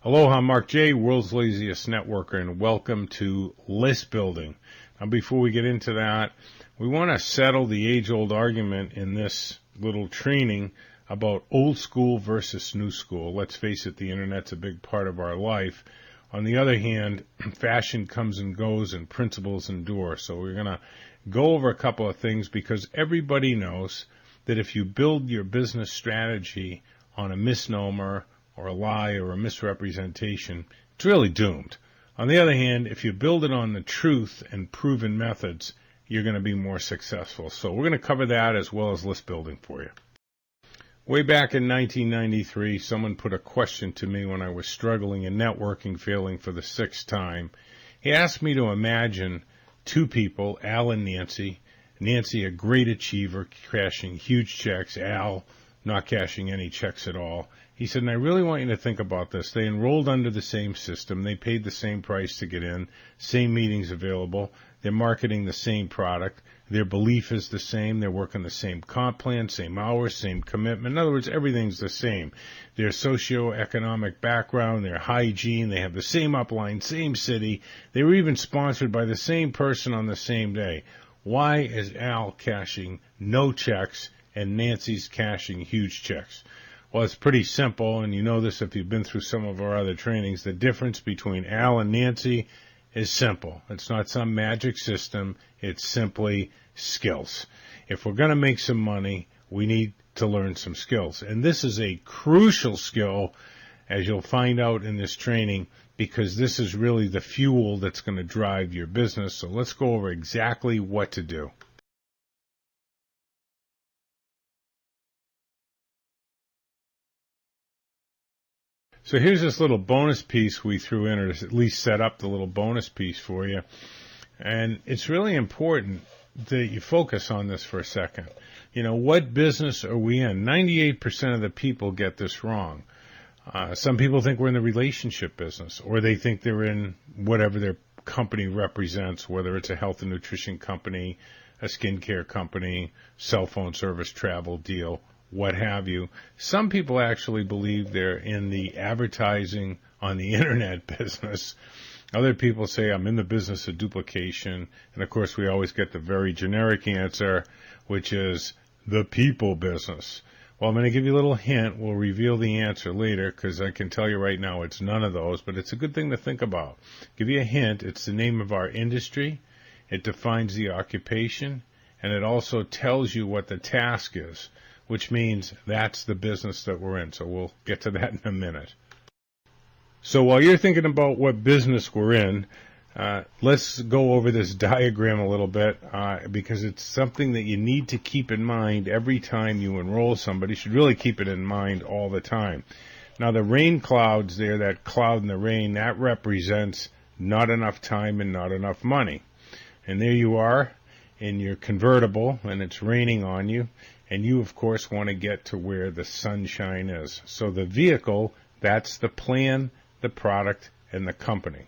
Aloha, Mark J., world's laziest networker, and welcome to list building. Now, before we get into that, we want to settle the age-old argument in this little training about old school versus new school. Let's face it, the internet's a big part of our life. On the other hand, fashion comes and goes and principles endure. So we're going to go over a couple of things because everybody knows that if you build your business strategy on a misnomer or a lie or a misrepresentation, it's really doomed. On the other hand, if you build it on the truth and proven methods, you're going to be more successful. So we're going to cover that as well as list building for you. Way back in 1993, someone put a question to me when I was struggling in networking, failing for the sixth time. He asked me to imagine two people, Al and Nancy. Nancy, a great achiever, cashing huge checks. Al, not cashing any checks at all. He said, and I really want you to think about this. They enrolled under the same system. They paid the same price to get in, same meetings available. They're marketing the same product. Their belief is the same. They're working the same comp plan, same hours, same commitment. In other words, everything's the same. Their socioeconomic background, their hygiene, they have the same upline, same city. They were even sponsored by the same person on the same day. Why is Al cashing no checks and Nancy's cashing huge checks? Well, it's pretty simple, and you know this if you've been through some of our other trainings. The difference between Al and Nancy is simple. It's not some magic system. It's simply skills. If we're going to make some money, we need to learn some skills. And this is a crucial skill, as you'll find out in this training, because this is really the fuel that's going to drive your business. So let's go over exactly what to do. So here's this little bonus piece we threw in, or at least set up the little bonus piece for you. And it's really important that you focus on this for a second. You know, what business are we in? 98% of the people get this wrong. Some people think we're in the relationship business, or they think they're in whatever their company represents, whether it's a health and nutrition company, a skincare company, cell phone service, travel deal, what have you. Some people actually believe they're in the advertising on the internet business. Other people say, I'm in the business of duplication. And of course, we always get the very generic answer, which is the people business. Well, I'm going to give you a little hint. We'll reveal the answer later because I can tell you right now it's none of those, but it's a good thing to think about. Give you a hint. It's the name of our industry. It defines the occupation, and it also tells you what the task is, which means that's the business that we're in. So we'll get to that in a minute. So while you're thinking about what business we're in, let's go over this diagram a little bit because it's something that you need to keep in mind every time you enroll somebody. You should really keep it in mind all the time. Now, the rain clouds there, that cloud in the rain, that represents not enough time and not enough money. And there you are in your convertible, and it's raining on you. And you, of course, want to get to where the sunshine is. So the vehicle, that's the plan, the product, and the company.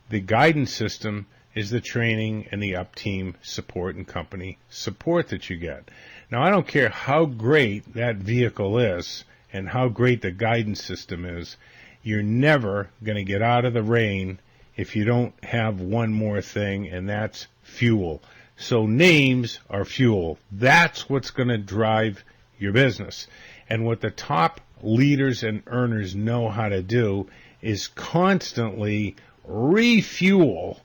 The guidance system is the training and the up team support and company support that you get. Now, I don't care how great that vehicle is and how great the guidance system is, you're never going to get out of the rain if you don't have one more thing, and that's fuel. So names are fuel. That's what's going to drive your business. And what the top leaders and earners know how to do is constantly refuel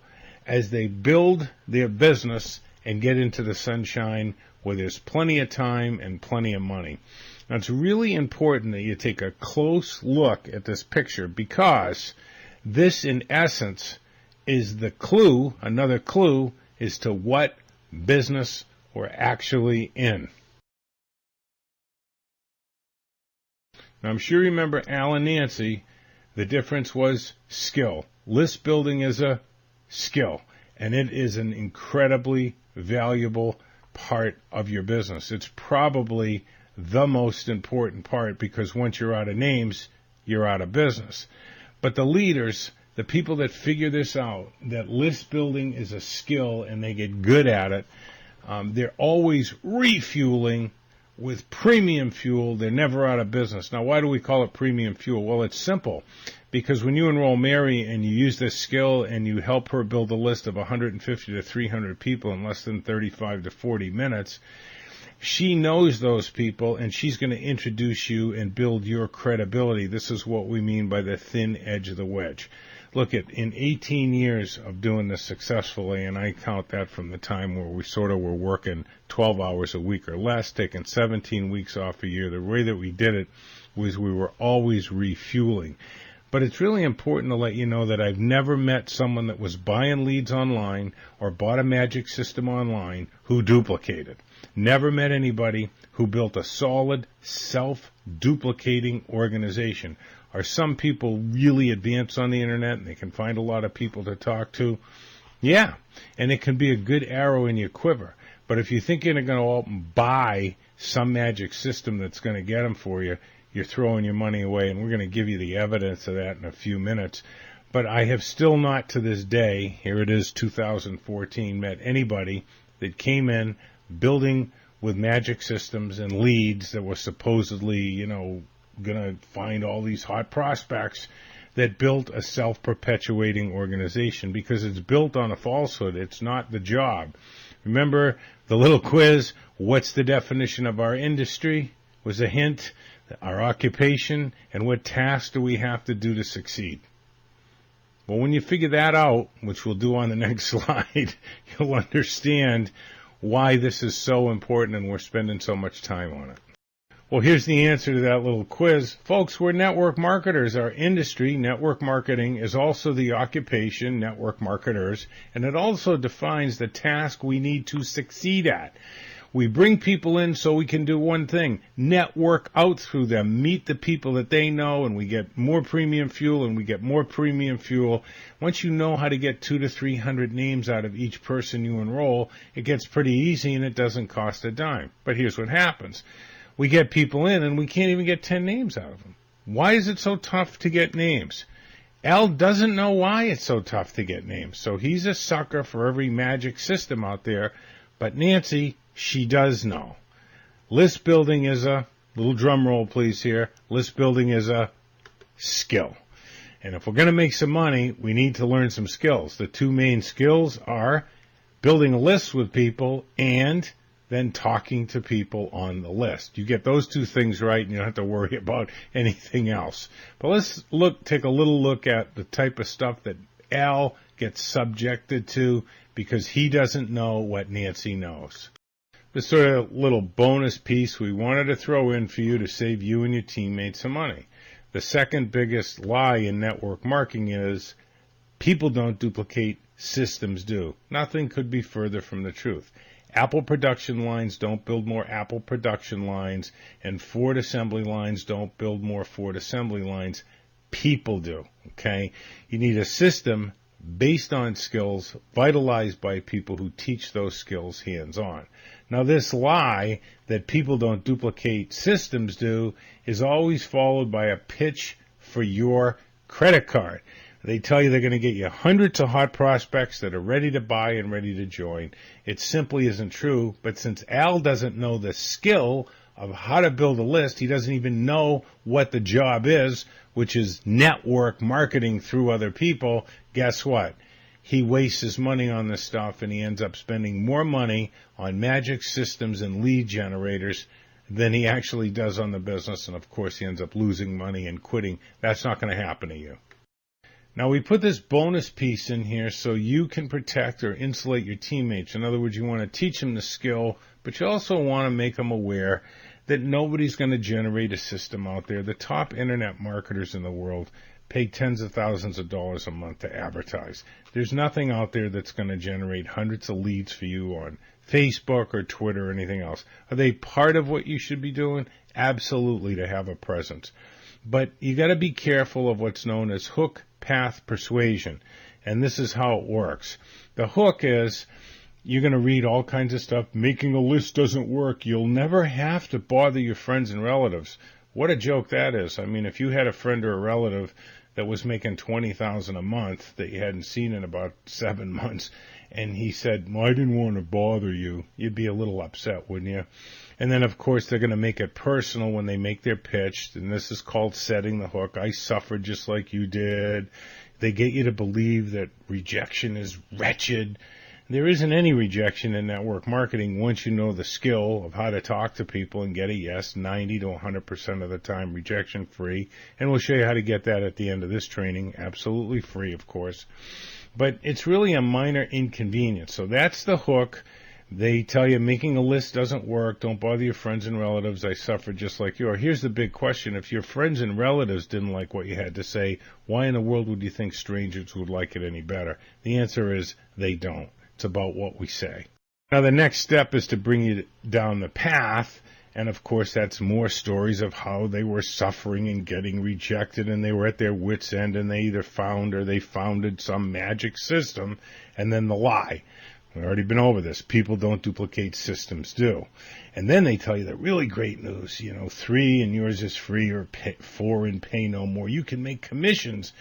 as they build their business and get into the sunshine where there's plenty of time and plenty of money. Now, it's really important that you take a close look at this picture because this, in essence, is the clue, another clue, as to what business we're actually in. Now, I'm sure you remember Al and Nancy. The difference was skill. List building is a skill, and it is an incredibly valuable part of your business. It's probably the most important part because once you're out of names, you're out of business. But the leaders, the people that figure this out, that list building is a skill and they get good at it, they're always refueling with premium fuel. They're never out of business. Now, why do we call it premium fuel? Well, it's simple. because when you enroll Mary and you use this skill and you help her build a list of 150 to 300 people in less than 35 to 40 minutes, she knows those people, and she's going to introduce you and build your credibility. This is what we mean by the thin edge of the wedge. Look, in 18 years of doing this successfully, and I count that from the time where we sort of were working 12 hours a week or less, taking 17 weeks off a year, the way that we did it was we were always refueling. But it's really important to let you know that I've never met someone that was buying leads online or bought a magic system online who duplicated. Never met anybody who built a solid, self-duplicating organization. Are some people really advanced on the internet and they can find a lot of people to talk to? Yeah, and it can be a good arrow in your quiver. But if you think you're going to go out and buy some magic system that's going to get them for you, you're throwing your money away, and we're going to give you the evidence of that in a few minutes. But I have still not to this day, here it is 2014, met anybody that came in building with magic systems and leads that were supposedly, going to find all these hot prospects, that built a self-perpetuating organization, because it's built on a falsehood. It's not the job. Remember the little quiz, what's the definition of our industry? Was a hint. Our occupation, and what tasks do we have to do to succeed? Well, when you figure that out, which we'll do on the next slide, you'll understand why this is so important and we're spending so much time on it. Well, here's the answer to that little quiz. Folks, we're network marketers. Our industry, network marketing, is also the occupation, network marketers, and it also defines the task we need to succeed at. We bring people in so we can do one thing, network out through them, meet the people that they know, and we get more premium fuel, and we get more premium fuel. Once you know how to get 200 to 300 names out of each person you enroll, it gets pretty easy and it doesn't cost a dime. But here's what happens. We get people in and we can't even get 10 names out of them. Why is it so tough to get names? Al doesn't know why it's so tough to get names, so he's a sucker for every magic system out there. But Nancy, she does know. List building is a, little drum roll please here, list building is a skill. And if we're going to make some money, we need to learn some skills. The two main skills are building a list with people and then talking to people on the list. You get those two things right and you don't have to worry about anything else. But let's take a little look at the type of stuff that Al gets subjected to because he doesn't know what Nancy knows. This sort of little bonus piece we wanted to throw in for you to save you and your teammates some money. The second biggest lie in network marketing is people don't duplicate, systems do. Nothing could be further from the truth. Apple production lines don't build more Apple production lines, and Ford assembly lines don't build more Ford assembly lines. People do, okay? You need a system based on skills, vitalized by people who teach those skills hands-on. Now, this lie that people don't duplicate, systems do, is always followed by a pitch for your credit card. They tell you they're going to get you hundreds of hot prospects that are ready to buy and ready to join. It simply isn't true, but since Al doesn't know the skill of how to build a list, he doesn't even know what the job is, which is network marketing through other people. Guess what? He wastes his money on this stuff, and he ends up spending more money on magic systems and lead generators than he actually does on the business, and of course he ends up losing money and quitting. That's not going to happen to you. Now, we put this bonus piece in here so you can protect or insulate your teammates. In other words, you want to teach them the skill, but you also want to make them aware that nobody's going to generate a system out there. The top internet marketers in the world pay tens of thousands of dollars a month to advertise. There's nothing out there that's going to generate hundreds of leads for you on Facebook or Twitter or anything else. Are they part of what you should be doing? Absolutely, to have a presence. But you got to be careful of what's known as hook path persuasion. And this is how it works. The hook is you're going to read all kinds of stuff. Making a list doesn't work. You'll never have to bother your friends and relatives. What a joke that is. I mean, if you had a friend or a relative that was making $20,000 a month that you hadn't seen in about 7 months, and he said, well, I didn't want to bother you, you'd be a little upset, wouldn't you? And then, of course, they're going to make it personal when they make their pitch, and this is called setting the hook. I suffered just like you did. They get you to believe that rejection is wretched. There isn't any rejection in network marketing once you know the skill of how to talk to people and get a yes 90 to 100% of the time, rejection free. And we'll show you how to get that at the end of this training, absolutely free, of course. But it's really a minor inconvenience. So that's the hook. They tell you making a list doesn't work. Don't bother your friends and relatives. I suffered just like you. Or here's the big question. If your friends and relatives didn't like what you had to say, why in the world would you think strangers would like it any better? The answer is they don't. It's about what we say. Now, the next step is to bring you down the path. And, of course, that's more stories of how they were suffering and getting rejected, and they were at their wits' end, and they either found or they founded some magic system, and then the lie. We've already been over this. People don't duplicate, systems do. And then they tell you the really great news, 3 and yours is free, or 4 and pay no more. You can make commissions.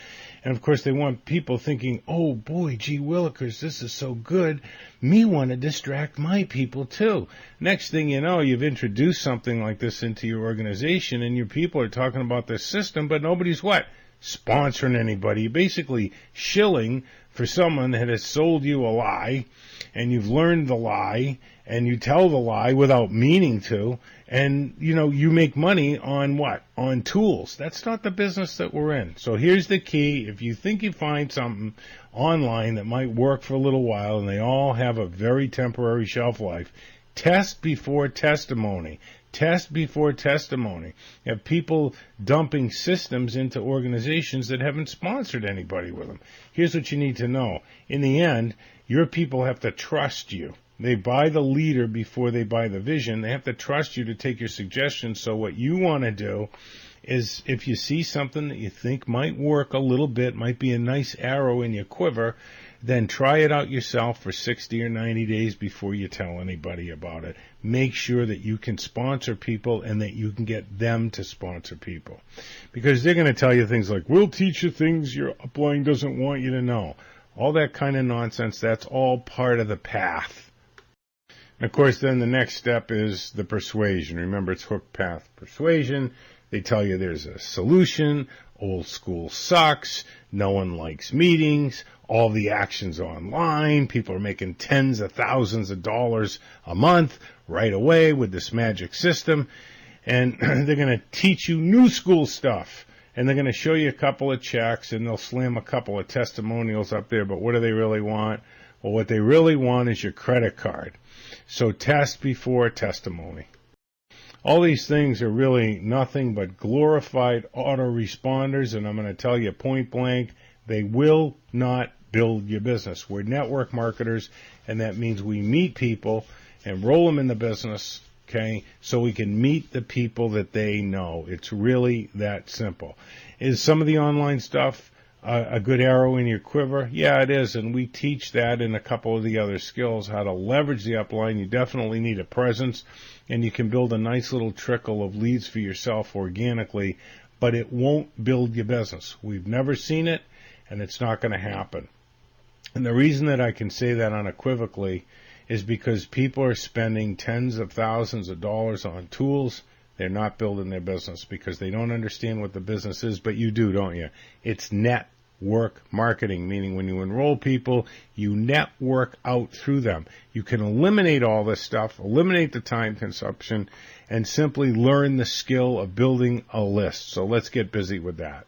And, of course, they want people thinking, oh, boy, gee willikers, this is so good. Me want to distract my people, too. Next thing you know, you've introduced something like this into your organization, and your people are talking about this system, but nobody's what? Sponsoring anybody. You're basically shilling for someone that has sold you a lie, and you've learned the lie, and you tell the lie without meaning to, and, you make money on what? On tools. That's not the business that we're in. So here's the key. If you think you find something online that might work for a little while, and they all have a very temporary shelf life, test before testimony. Test before testimony. You have people dumping systems into organizations that haven't sponsored anybody with them. Here's what you need to know. In the end, your people have to trust you. They buy the leader before they buy the vision. They have to trust you to take your suggestions. So what you want to do is, if you see something that you think might work a little bit, might be a nice arrow in your quiver, then try it out yourself for 60 or 90 days before you tell anybody about it. Make sure that you can sponsor people and that you can get them to sponsor people. Because they're going to tell you things like, we'll teach you things your upline doesn't want you to know. All that kind of nonsense, that's all part of the path. And of course, then the next step is the persuasion. Remember, it's hook, path, persuasion. They tell you there's a solution. Old school sucks. No one likes meetings. All the action's online. People are making tens of thousands of dollars a month right away with this magic system. And they're going to teach you new school stuff. And they're going to show you a couple of checks, and they'll slam a couple of testimonials up there. But what do they really want? Well, what they really want is your credit card. So test before testimony. All these things are really nothing but glorified autoresponders, and I'm going to tell you point blank, they will not build your business. We're network marketers, and that means we meet people and roll them in the business, okay, so we can meet the people that they know. It's really that simple. Is some of the online stuff a good arrow in your quiver? Yeah, it is, and we teach that in a couple of the other skills, how to leverage the upline. You definitely need a presence, and you can build a nice little trickle of leads for yourself organically, but it won't build your business. We've never seen it, and it's not going to happen. And the reason that I can say that unequivocally is because people are spending tens of thousands of dollars on tools. They're not building their business because they don't understand what the business is, but you do, don't you? It's network marketing, meaning when you enroll people, you network out through them. You can eliminate all this stuff, eliminate the time consumption, and simply learn the skill of building a list. So let's get busy with that.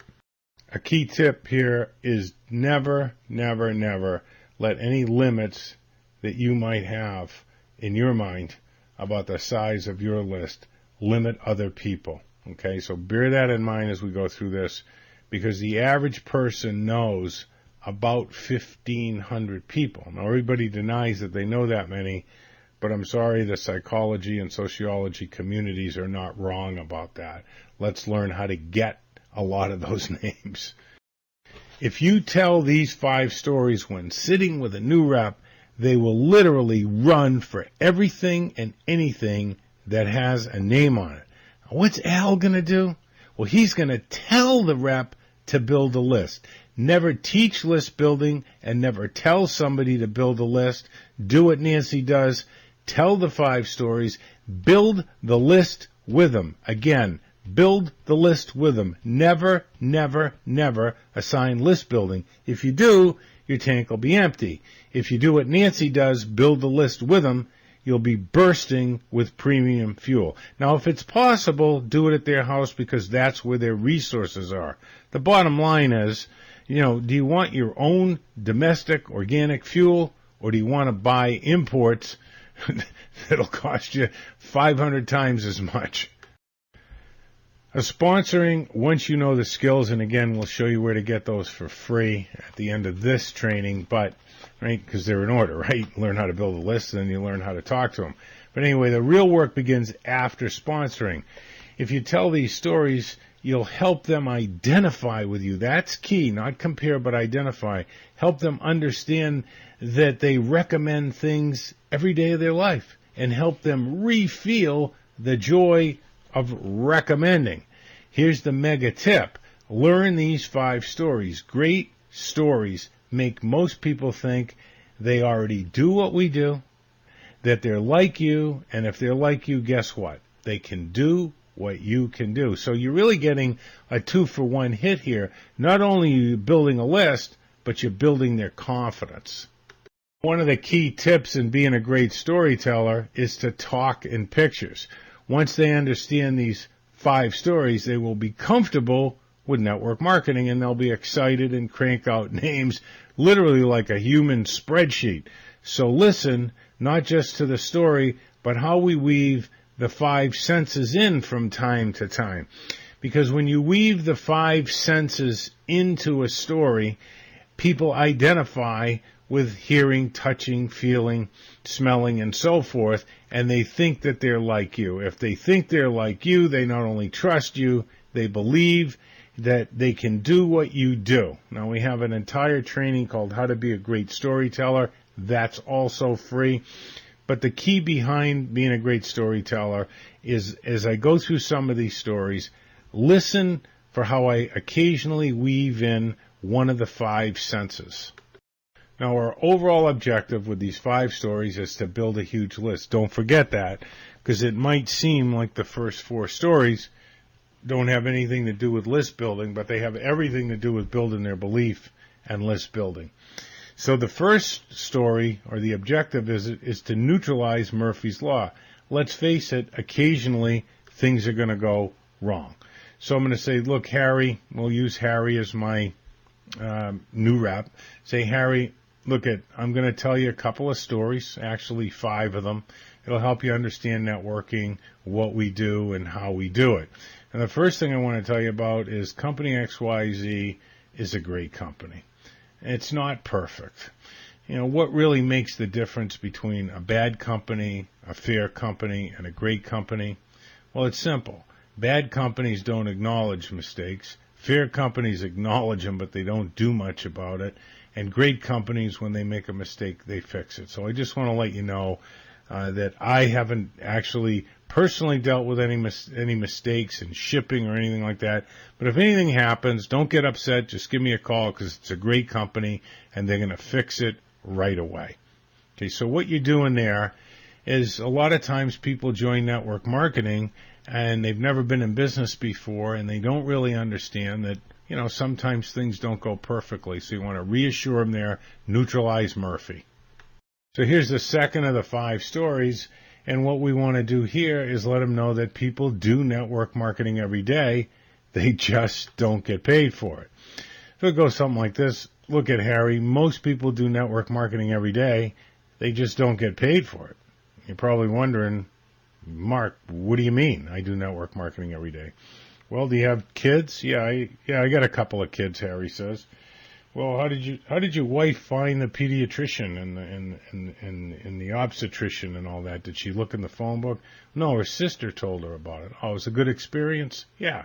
A key tip here is never, never, never let any limits that you might have in your mind about the size of your list limit other people. Okay, so bear that in mind as we go through this, because the average person knows about 1,500 people. Now, everybody denies that they know that many, but I'm sorry, the psychology and sociology communities are not wrong about that. Let's learn how to get a lot of those names. If you tell these 5 stories when sitting with a new rep, they will literally run for everything and anything that has a name on it. What's Al going to do? Well, he's going to tell the rep to build a list. Never teach list building and never tell somebody to build a list. Do what Nancy does. Tell the 5 stories. Build the list with them. Again, build the list with them. Never, never, never assign list building. If you do, your tank will be empty. If you do what Nancy does, build the list with them, you'll be bursting with premium fuel. Now, if it's possible, do it at their house because that's where their resources are. The bottom line is, do you want your own domestic organic fuel, or do you want to buy imports that'll cost you 500 times as much? Sponsoring, once you know the skills, and again, we'll show you where to get those for free at the end of this training, but, right, because they're in order, right? Learn how to build a list, and then you learn how to talk to them. But anyway, the real work begins after sponsoring. If you tell these stories, you'll help them identify with you. That's key, not compare, but identify. Help them understand that they recommend things every day of their life, and help them re-feel the joy of recommending. Here's the mega tip. Learn these 5 stories. Great stories make most people think they already do what we do, that they're like you, and if they're like you, guess what? They can do what you can do. So you're really getting a 2-for-1 hit here. Not only are you building a list, but you're building their confidence. One of the key tips in being a great storyteller is to talk in pictures. Once they understand these 5 stories, they will be comfortable with network marketing, and they'll be excited and crank out names literally like a human spreadsheet. So listen, not just to the story, but how we weave the 5 senses in from time to time. Because when you weave the 5 senses into a story, people identify with hearing, touching, feeling, smelling, and so forth, and they think that they're like you. If they think they're like you, they not only trust you, they believe that they can do what you do. Now, we have an entire training called How to Be a Great Storyteller. That's also free. But the key behind being a great storyteller is, as I go through some of these stories, listen for how I occasionally weave in one of the 5 senses. Now, our overall objective with these 5 stories is to build a huge list. Don't forget that, because it might seem like the first 4 stories don't have anything to do with list building, but they have everything to do with building their belief and list building. So the first story, or the objective, is to neutralize Murphy's Law. Let's face it, occasionally things are going to go wrong. So I'm going to say, look, Harry, we'll use Harry as my new rep. Say, Harry, I'm going to tell you a couple of stories, actually 5 of them. It'll help you understand networking, what we do, and how we do it. And the first thing I want to tell you about is Company XYZ is a great company. It's not perfect. What really makes the difference between a bad company, a fair company, and a great company? Well, it's simple. Bad companies don't acknowledge mistakes. Fair companies acknowledge them, but they don't do much about it. And great companies, when they make a mistake, they fix it. So I just want to let you know that I haven't actually personally dealt with any mistakes in shipping or anything like that. But if anything happens, don't get upset. Just give me a call, because it's a great company, and they're going to fix it right away. Okay, so what you're doing there is, a lot of times people join network marketing, and they've never been in business before, and they don't really understand that, sometimes things don't go perfectly. So you want to reassure them there, neutralize Murphy. So here's the second of the 5 stories. And what we want to do here is let them know that people do network marketing every day. They just don't get paid for it. So it goes something like this. Look at Harry. Most people do network marketing every day. They just don't get paid for it. You're probably wondering, Mark, what do you mean I do network marketing every day? Well, do you have kids? Yeah, I got a couple of kids, Harry says. Well, how did your wife find the pediatrician and the obstetrician and all that? Did she look in the phone book? No, her sister told her about it. Oh, it was a good experience? Yeah.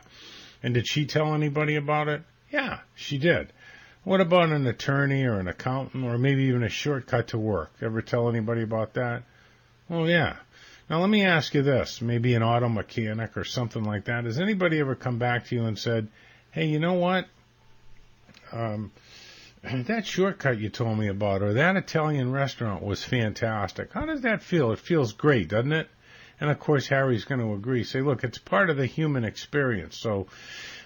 And did she tell anybody about it? Yeah, she did. What about an attorney or an accountant, or maybe even a shortcut to work? Ever tell anybody about that? Oh, yeah. Now, let me ask you this, maybe an auto mechanic or something like that. Has anybody ever come back to you and said, hey, you know what? That shortcut you told me about, or that Italian restaurant was fantastic. How does that feel? It feels great, doesn't it? And, of course, Harry's going to agree. Say, look, it's part of the human experience. So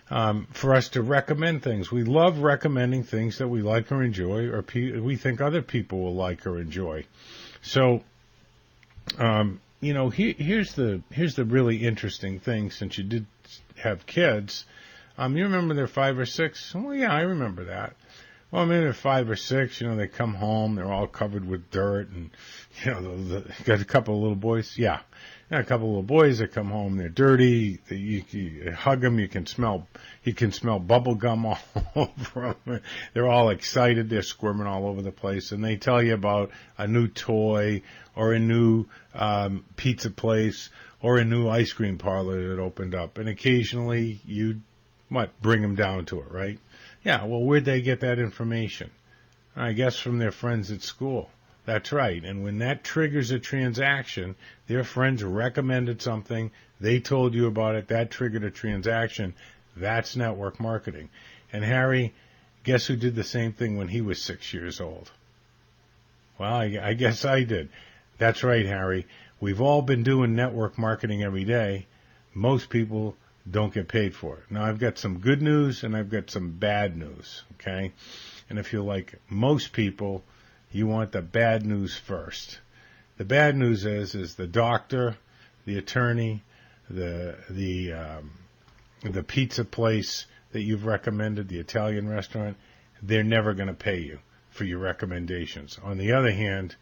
for us to recommend things, we love recommending things that we like or enjoy, or we think other people will like or enjoy. So, here's the really interesting thing, since you did have kids. You remember they're 5 or 6? Well, yeah, I remember that. Well, maybe they're 5 or 6, they come home, they're all covered with dirt, and, got a couple of little boys. Yeah. A couple of little boys that come home, they're dirty, you hug them, you can smell bubble gum all over them. They're all excited, they're squirming all over the place, and they tell you about a new toy, or a new pizza place, or a new ice cream parlor that opened up, and occasionally you bring them down to it, right? Yeah, well, where'd they get that information? I guess from their friends at school. That's right. And when that triggers a transaction, their friends recommended something, they told you about it, that triggered a transaction. That's network marketing. And Harry, guess who did the same thing when he was 6 years old? Well, I guess I did. That's right, Harry. We've all been doing network marketing every day. Most people don't get paid for it. Now, I've got some good news and I've got some bad news, okay? And if you're like most people, you want the bad news first. The bad news is the doctor, the attorney, the pizza place that you've recommended, the Italian restaurant, they're never going to pay you for your recommendations. On the other hand,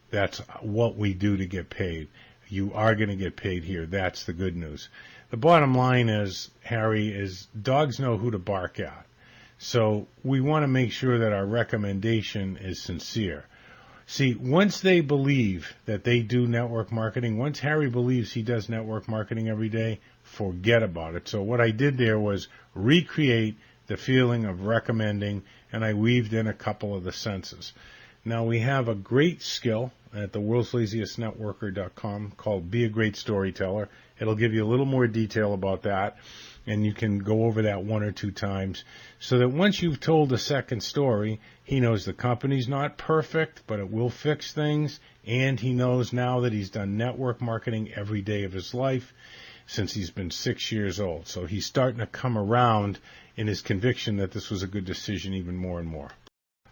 that's what we do to get paid. You are going to get paid here. That's the good news. The bottom line is, Harry, is dogs know who to bark at. So we want to make sure that our recommendation is sincere. See, once they believe that they do network marketing, once Harry believes he does network marketing every day, forget about it. So what I did there was recreate the feeling of recommending, and I weaved in a couple of the senses. Now, we have a great skill at the worldslaziestnetworker.com called Be a Great Storyteller. It'll give you a little more detail about that, and you can go over that 1 or 2 times, so that once you've told a second story, he knows the company's not perfect, but it will fix things, and he knows now that he's done network marketing every day of his life since he's been 6 years old. So he's starting to come around in his conviction that this was a good decision even more and more.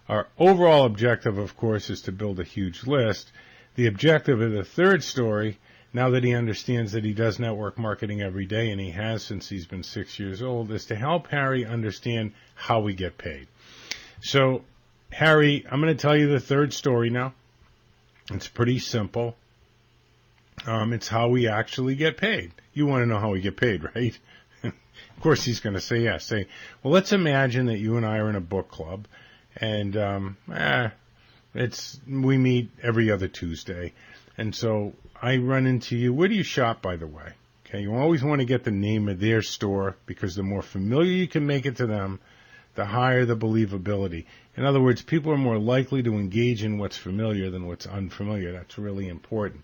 Our overall objective, of course, is to build a huge list. The objective of the third story, now that he understands that he does network marketing every day, and he has since he's been 6 years old, is to help Harry understand how we get paid. So, Harry, I'm going to tell you the third story now. It's pretty simple. It's how we actually get paid. You want to know how we get paid, right? Of course he's going to say yes. Say, well, let's imagine that you and I are in a book club, and we meet every other Tuesday. And so I run into you. Where do you shop, by the way? Okay, you always want to get the name of their store, because the more familiar you can make it to them, the higher the believability. In other words, people are more likely to engage in what's familiar than what's unfamiliar. That's really important.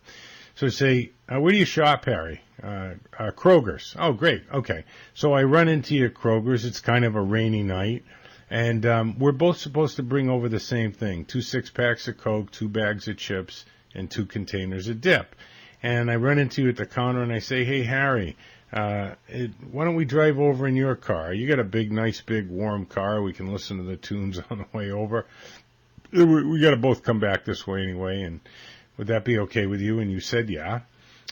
So say, where do you shop, Harry? Kroger's. Oh, great. Okay. So I run into you at Kroger's. It's kind of a rainy night. And we're both supposed to bring over the same thing, 2 6-packs of Coke, 2 bags of chips, and 2 containers of dip. And I run into you at the counter and I say, hey, Harry, why don't we drive over in your car? You got a nice, big, warm car. We can listen to the tunes on the way over. We got to both come back this way anyway. And would that be okay with you? And you said, yeah.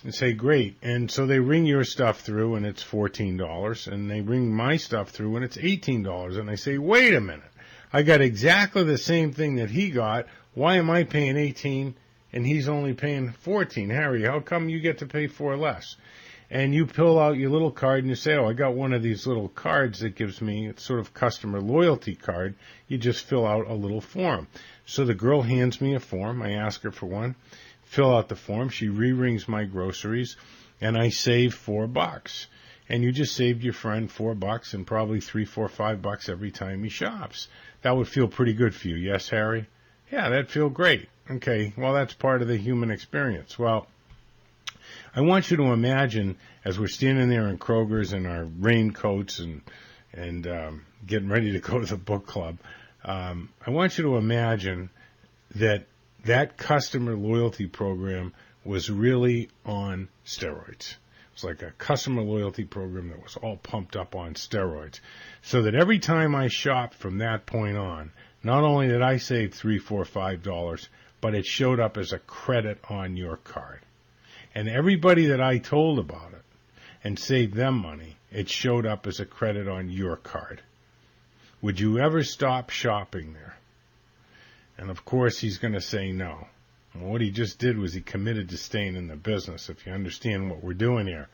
And say, great. And so they ring your stuff through and it's $14. And they ring my stuff through and it's $18. And I say, wait a minute. I got exactly the same thing that he got. Why am I paying $18 and he's only paying $14? Harry, how come you get to pay $4 less? And you pull out your little card and you say, oh, I got one of these little cards that gives me, it's sort of customer loyalty card. You just fill out a little form. So the girl hands me a form. I ask her for one. Fill out the form. She re-rings my groceries, and I save $4. And you just saved your friend $4 and probably $3, $4, $5 every time he shops. That would feel pretty good for you, yes, Harry? Yeah, that'd feel great. Okay, well, that's part of the human experience. Well, I want you to imagine, as we're standing there in Kroger's in our raincoats and getting ready to go to the book club, I want you to imagine that customer loyalty program was really on steroids. It was like a customer loyalty program that was all pumped up on steroids. So that every time I shopped from that point on, not only did I save $3, $4, $5, but it showed up as a credit on your card. And everybody that I told about it and saved them money, it showed up as a credit on your card. Would you ever stop shopping there? And of course, he's going to say no. And what he just did was he committed to staying in the business, if you understand what we're doing here.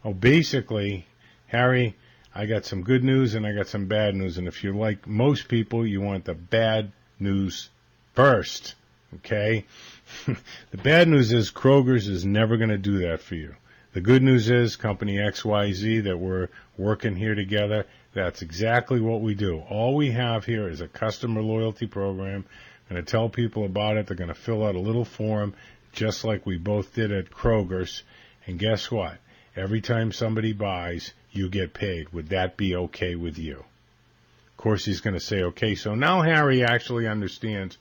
Oh, basically, Harry, I got some good news and I got some bad news. And if you're like most people, you want the bad news first, okay? The bad news is Kroger's is never going to do that for you. The good news is company XYZ that we're working here together, that's exactly what we do. All we have here is a customer loyalty program. I'm going to tell people about it. They're going to fill out a little form just like we both did at Kroger's. And guess what? Every time somebody buys, you get paid. Would that be okay with you? Of course, he's going to say, okay. So now Harry actually understands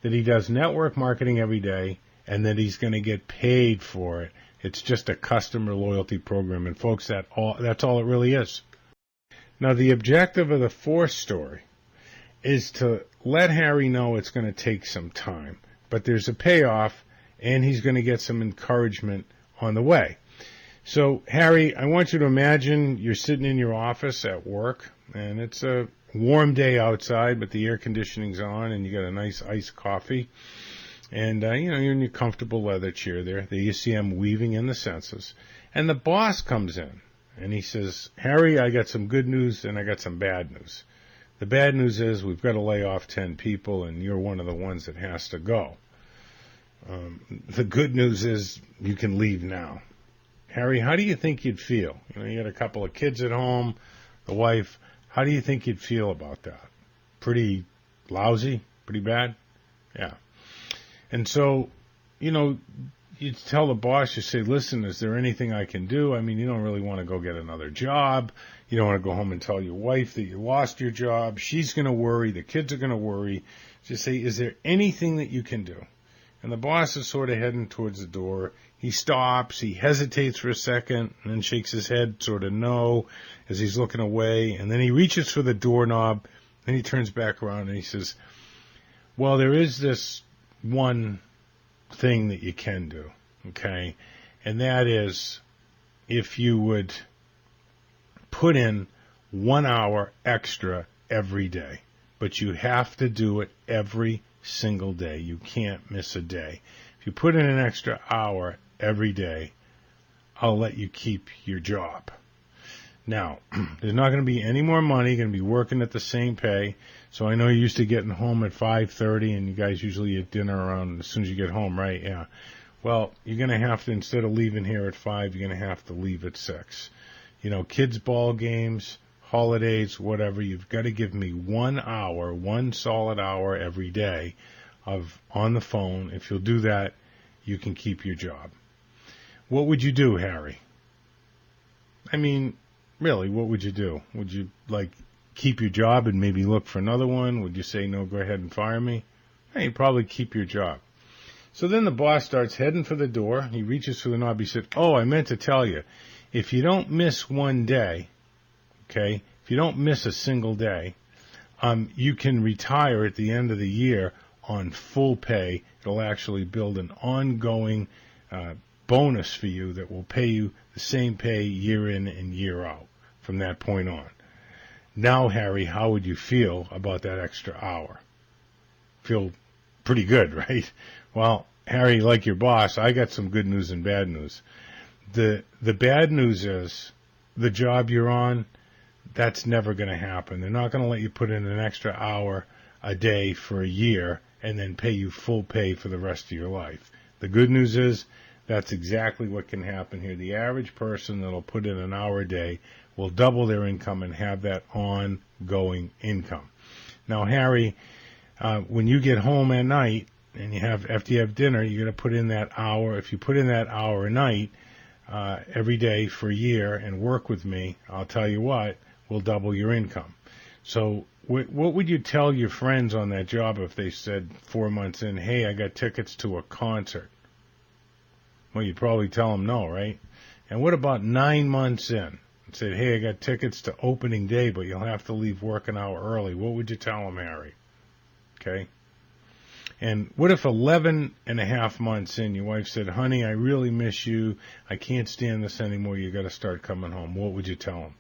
that he does network marketing every day and that he's going to get paid for it. It's just a customer loyalty program. And folks, that's all it really is. Now, the objective of the fourth story is to let Harry know it's going to take some time, but there's a payoff, and he's going to get some encouragement on the way. So, Harry, I want you to imagine you're sitting in your office at work, and it's a warm day outside, but the air conditioning's on, and you got a nice iced coffee, and you're in your comfortable leather chair there. There you see him weaving in the census, and the boss comes in, and he says, Harry, I got some good news, and I got some bad news. The bad news is we've got to lay off 10 people, and you're one of the ones that has to go. The good news is you can leave now. Harry, how do you think you'd feel? You had a couple of kids at home, the wife. How do you think you'd feel about that? Pretty lousy? Pretty bad? Yeah. And so, you tell the boss, you say, listen, is there anything I can do? I mean, you don't really want to go get another job. You don't want to go home and tell your wife that you lost your job. She's going to worry. The kids are going to worry. Just say, is there anything that you can do? And the boss is sort of heading towards the door. He stops. He hesitates for a second and then shakes his head sort of no as he's looking away. And then he reaches for the doorknob. Then he turns back around and he says, well, there is this one thing that you can do, okay? And that is if you would put in 1 hour extra every day, but you have to do it every single day. You can't miss a day. If you put in an extra hour every day, I'll let you keep your job. Now, there's not going to be any more money. You're going to be working at the same pay. So I know you're used to getting home at 5:30, and you guys usually eat dinner around as soon as you get home, right? Yeah. Well, you're going to have to, instead of leaving here at 5, you're going to have to leave at 6. Kids' ball games, holidays, whatever, you've got to give me 1 hour, 1 solid hour every day of on the phone. If you'll do that, you can keep your job. What would you do, Harry? I mean, really, what would you do? Would you, keep your job and maybe look for another one? Would you say, no, go ahead and fire me? Hey, you'd probably keep your job. So then the boss starts heading for the door. He reaches for the knob. He said, oh, I meant to tell you, if you don't miss one day, okay, if you don't miss a single day, you can retire at the end of the year on full pay. It'll actually build an ongoing bonus for you that will pay you the same pay year in and year out from that point on. Now, Harry, how would you feel about that extra hour? Feel pretty good, right? Well, Harry, like your boss, I got some good news and bad news. The bad news is the job you're on, that's never going to happen. They're not going to let you put in an extra hour a day for a year and then pay you full pay for the rest of your life. The good news is that's exactly what can happen here. The average person that'll put in an hour a day will double their income and have that ongoing income. Now, Harry, when you get home at night and after you have dinner, you're going to put in that hour. If you put in that hour a night, every day for a year and work with me, I'll tell you what, we'll double your income. So what would you tell your friends on that job if they said 4 months in, hey, I got tickets to a concert? Well, you'd probably tell them no, right? And what about 9 months in? And said, hey, I got tickets to opening day, but you'll have to leave work an hour early. What would you tell them, Harry? Okay? And what if 11 and a half months in, your wife said, honey, I really miss you. I can't stand this anymore. You got to start coming home. What would you tell them?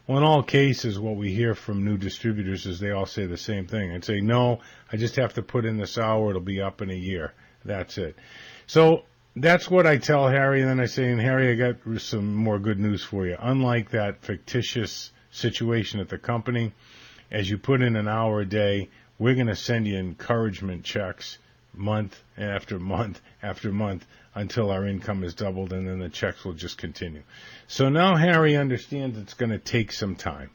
Well, in all cases, what we hear from new distributors is they all say the same thing. I'd say, no, I just have to put in this hour. It'll be up in a year. That's it. So that's what I tell Harry. And then I say, and Harry, I got some more good news for you. Unlike that fictitious situation at the company, as you put in an hour a day, we're going to send you encouragement checks month after month after month until our income is doubled, and then the checks will just continue. So now Harry understands it's going to take some time.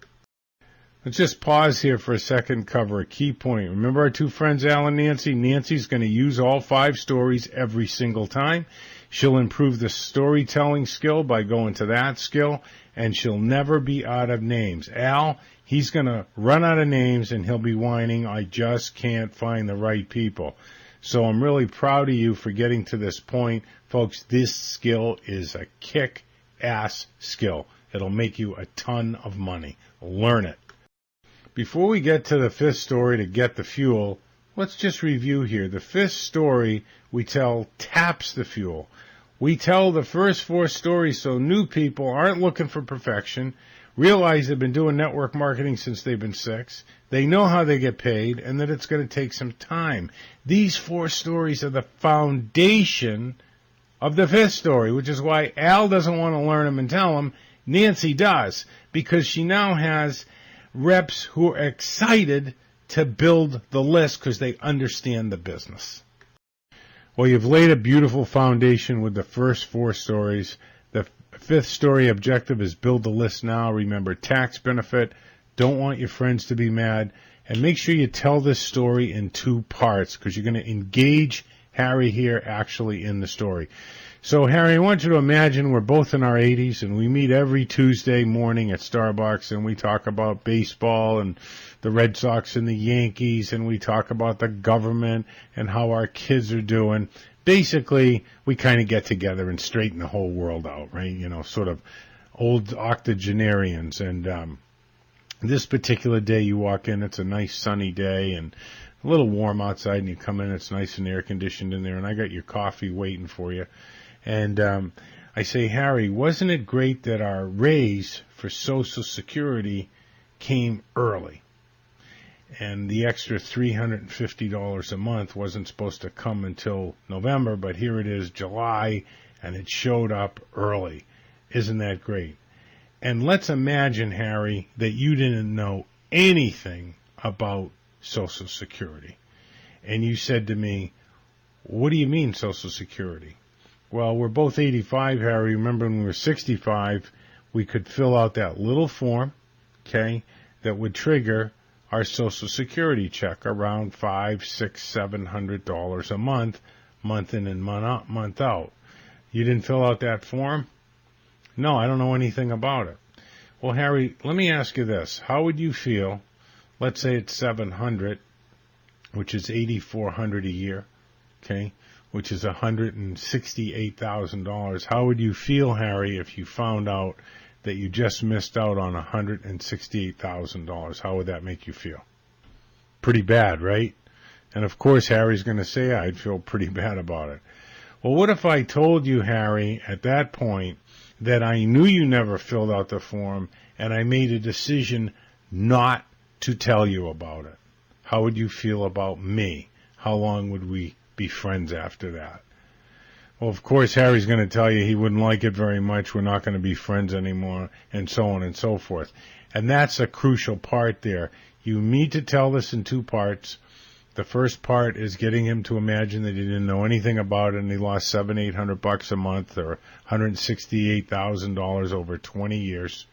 Let's just pause here for a second, cover a key point. Remember our two friends, Al and Nancy? Nancy's going to use all 5 stories every single time. She'll improve the storytelling skill by going to that skill, and she'll never be out of names. Al, he's going to run out of names, and he'll be whining, I just can't find the right people. So I'm really proud of you for getting to this point. Folks, this skill is a kick-ass skill. It'll make you a ton of money. Learn it. Before we get to the 5th story to get the fuel, let's just review here. The 5th story we tell taps the fuel. We tell the first 4 stories so new people aren't looking for perfection, realize they've been doing network marketing since they've been 6, they know how they get paid, and that it's going to take some time. These 4 stories are the foundation of the 5th story, which is why Al doesn't want to learn them and tell them. Nancy does, because she now has reps who are excited to build the list because they understand the business. Well, you've laid a beautiful foundation with the first 4 stories. The 5th story objective is build the list now. Remember, tax benefit. Don't want your friends to be mad. And make sure you tell this story in 2 parts because you're going to engage Harry here actually in the story. So, Harry, I want you to imagine we're both in our 80s and we meet every Tuesday morning at Starbucks and we talk about baseball and the Red Sox and the Yankees and we talk about the government and how our kids are doing. Basically, we kind of get together and straighten the whole world out, right? You know, sort of old octogenarians. And this particular day you walk in, it's a nice sunny day and a little warm outside, and you come in, it's nice and air conditioned in there, and I got your coffee waiting for you. And I say, Harry, wasn't it great that our raise for Social Security came early? And the extra $350 a month wasn't supposed to come until November, but here it is, July, and it showed up early. Isn't that great? And let's imagine, Harry, that you didn't know anything about Social Security. And you said to me, what do you mean Social Security? Well, we're both 85, Harry. Remember when we were 65, we could fill out that little form, okay, that would trigger our Social Security check around $500, $600, $700 a month, month in and month out. You didn't fill out that form? No, I don't know anything about it. Well, Harry, let me ask you this. How would you feel, let's say it's $700, which is $8,400 a year, okay, which is $168,000. How would you feel, Harry, if you found out that you just missed out on $168,000? How would that make you feel? Pretty bad, right? And of course, Harry's going to say, I'd feel pretty bad about it. Well, what if I told you, Harry, at that point, that I knew you never filled out the form and I made a decision not to tell you about it? How would you feel about me? How long would we be friends after that? Well, of course, Harry's going to tell you he wouldn't like it very much. We're not going to be friends anymore, and so on and so forth. And that's a crucial part there. You need to tell this in 2 parts. The first part is getting him to imagine that he didn't know anything about it and he lost $700-800 a month or $168,000 over 20 years.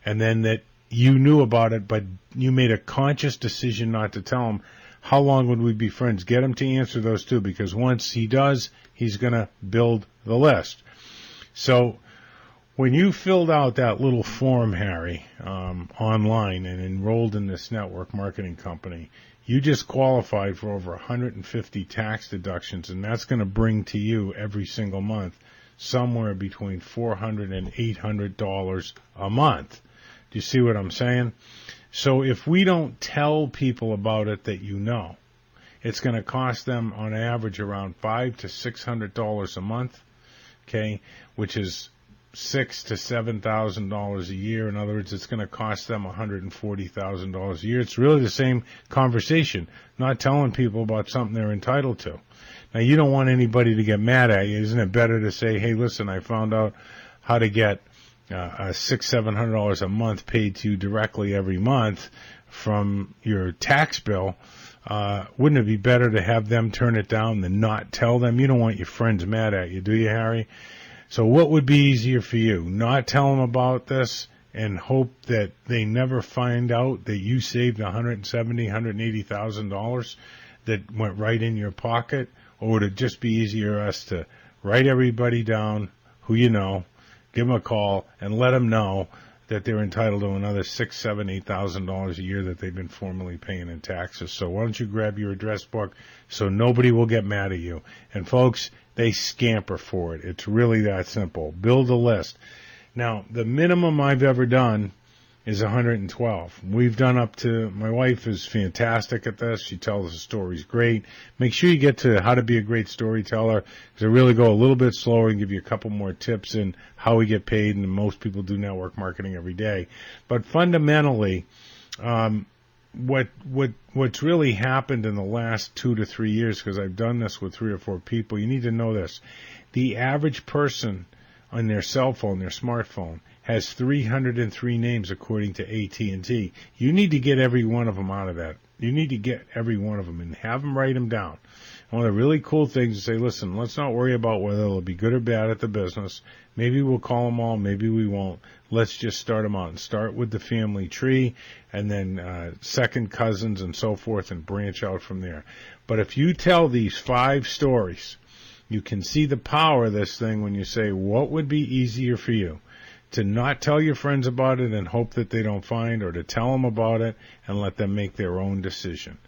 And then that you knew about it, but you made a conscious decision not to tell him. How long would we be friends? Get him to answer those 2, because once he does, he's going to build the list. So when you filled out that little form, Harry, online and enrolled in this network marketing company, you just qualified for over 150 tax deductions, and that's going to bring to you every single month somewhere between $400 and $800 a month. Do you see what I'm saying? So if we don't tell people about it that you know, it's going to cost them on average around $500 to $600 a month, okay, which is $6,000 to $7,000 a year. In other words, it's going to cost them $140,000 a year. It's really the same conversation, not telling people about something they're entitled to. Now, you don't want anybody to get mad at you. Isn't it better to say, hey, listen, I found out how to get $600-700 a month paid to you directly every month from your tax bill? Wouldn't it be better to have them turn it down than not tell them? You don't want your friends mad at you, do you, Harry? So what would be easier for you? Not tell them about this and hope that they never find out that you saved $170,000, $180,000 that went right in your pocket? Or would it just be easier for us to write everybody down who you know, give them a call, and let them know that they're entitled to another $6,000, $7,000, $8,000 a year that they've been formerly paying in taxes? So why don't you grab your address book so nobody will get mad at you? And folks, they scamper for it. It's really that simple. Build a list. Now, the minimum I've ever done is 112. We've done up to, my wife is fantastic at this. She tells the stories great. Make sure you get to how to be a great storyteller, because I really go a little bit slower and give you a couple more tips in how we get paid, and most people do network marketing every day. But fundamentally, what's really happened in the last 2 to 3 years, because I've done this with 3 or 4 people, you need to know this. The average person on their cell phone, their smartphone, has 303 names according to AT&T. You need to get every one of them out of that. You need to get every one of them and have them write them down. One of the really cool things is say, listen, let's not worry about whether they'll be good or bad at the business. Maybe we'll call them all, maybe we won't. Let's just start them out and start with the family tree and then second cousins and so forth and branch out from there. But if you tell these 5 stories, you can see the power of this thing when you say, what would be easier for you? To not tell your friends about it and hope that they don't find, or to tell them about it and let them make their own decision.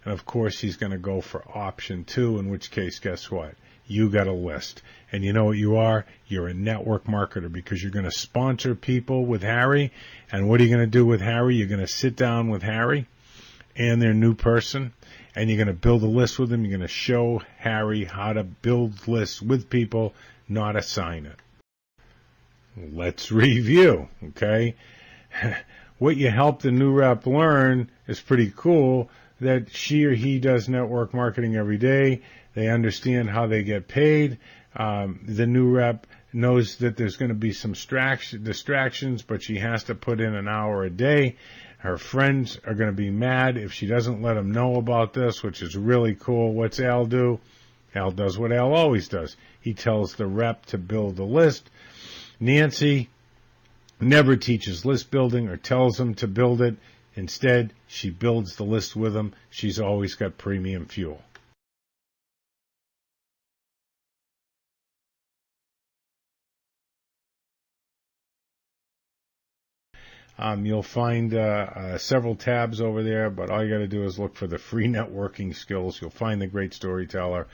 And of course, he's going to go for option 2, in which case, guess what? You got a list. And you know what you are? You're a network marketer, because you're going to sponsor people with Harry. And what are you going to do with Harry? You're going to sit down with Harry and their new person, and you're going to build a list with them. You're going to show Harry how to build lists with people, not assign it. Let's review, okay? What you help the new rep learn is pretty cool, that she or he does network marketing every day. They understand how they get paid. The new rep knows that there's going to be some distractions, but she has to put in an hour a day. Her friends are going to be mad if she doesn't let them know about this, which is really cool. What's Al do? Al does what Al always does. He tells the rep to build a list. Nancy never teaches list building or tells them to build it. Instead, she builds the list with them. She's always got premium fuel. You'll find several tabs over there, but all you got to do is look for the free networking skills. You'll find the great storyteller.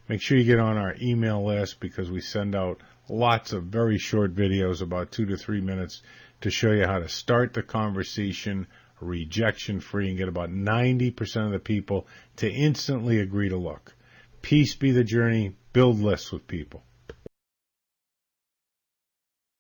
Make sure you get on our email list, because we send out lots of very short videos, about 2 to 3 minutes, to show you how to start the conversation rejection-free and get about 90% of the people to instantly agree to look. Peace be the journey. Build lists with people.